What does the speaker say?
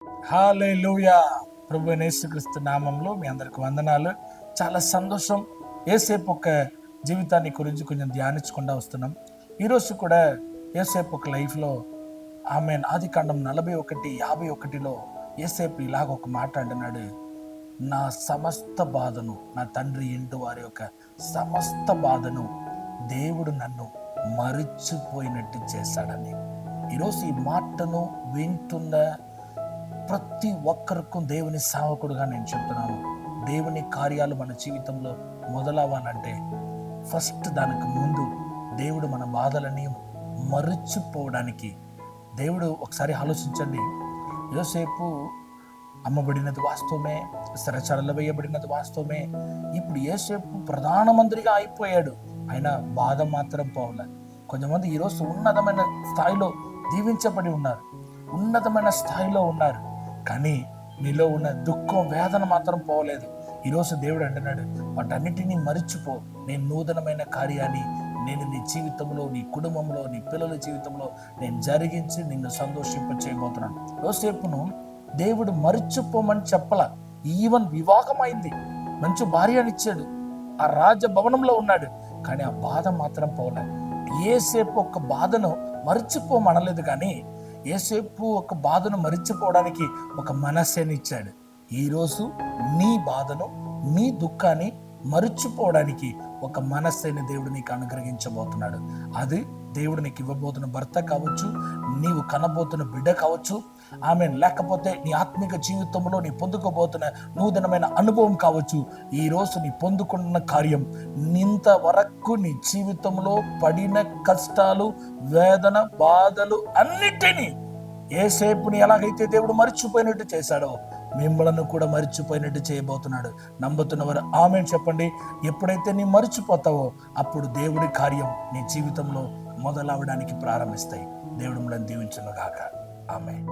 హల్లెలూయా. ప్రభువైన యేసుక్రీస్తు నామంలో మీ అందరికి వందనాలు. చాలా సంతోషం. యేసేపు ఒక జీవితాన్ని గురించి కొంచెం ధ్యానించకుండా వస్తున్నాం. ఈరోజు కూడా యేసేపు ఒక లైఫ్లో ఆదికాండం 41:51లో యేసేపు ఇలాగ ఒక మాట అంటున్నాడు. నా సమస్త బాధను, నా తండ్రి ఇంటి వారి యొక్క సమస్త బాధను దేవుడు నన్ను మరిచిపోయినట్టు చేశాడని. ఈరోజు ఈ మాటను వింటున్న ప్రతి ఒక్కరికి దేవుని సేవకుడుగా నేను చెప్తున్నాను. దేవుని కార్యాలు మన జీవితంలో మొదలవ్వాలంటే ఫస్ట్ దానికి ముందు దేవుడు మన బాధలని మరిచిపోవడానికి దేవుడు ఒకసారి ఆలోచించండి. యోసేపు అమ్మబడినది వాస్తవమే, సరచడలు వేయబడినది వాస్తవమే. ఇప్పుడు యోసేపు ప్రధానమంత్రిగా అయిపోయాడు. ఆయన బాధ మాత్రం పోవలే. కొంతమంది ఈరోజు ఉన్నతమైన స్థాయిలో దీవించబడి ఉన్నారు, ఉన్నతమైన స్థాయిలో ఉన్నారు. కానీ నీలో ఉన్న దుఃఖం, వేదన మాత్రం పోవలేదు. ఈరోజు దేవుడు అంటున్నాడు, వాటన్నిటినీ మరిచిపో. నేను నూతనమైన కార్యాన్ని నేను నీ జీవితంలో, నీ కుటుంబంలో, నీ పిల్లల జీవితంలో నేను జరిగించి నిన్ను సంతోషింప చేయబోతున్నాను. యోసేపును దేవుడు మరిచిపోమని చెప్పలా. ఈవెన్ వివాహం అయింది, మంచి భార్యనిచ్చాడు, ఆ రాజభవనంలో ఉన్నాడు. కానీ ఆ బాధ మాత్రం పోలేదు. యేసేపు ఒక బాధను మరిచిపోమనలేదు, కానీ యేసేపు ఒక బాధను మరిచిపోవడానికి ఒక మనస్సుని ఇచ్చాడు. ఈరోజు నీ బాధను, నీ దుఃఖాన్ని మరిచిపోవడానికి ఒక మనస్సుని దేవుడు నీకు అనుగ్రహించబోతున్నాడు. అది దేవుడు నీకు ఇవ్వబోతున్న భర్త కావచ్చు, నీవు కనబోతున్న బిడ్డ కావచ్చు, లేకపోతే నీ ఆత్మిక జీవితంలో నీ పొందుకోబోతున్న నూతనమైన అనుభవం కావచ్చు. ఈరోజు నీ పొందుకున్న కార్యం, ఇంతవరకు నీ జీవితంలో పడిన కష్టాలు, వేదన, బాధలు అన్నిటినీ యేసేపుని ఎలాగైతే దేవుడు మరిచిపోయినట్టు చేశాడో మిమ్మలను కూడా మరిచిపోయినట్టు చేయబోతున్నాడు. నమ్ముతున్నవారు ఆమేన్ చెప్పండి. ఎప్పుడైతే నీ మరిచిపోతావో అప్పుడు దేవుడి కార్యం నీ జీవితంలో మొదలవడానికి ప్రారంభిస్తాయి. దేవుడు మిమ్మల్ని దీవించును గాక. ఆమేన్.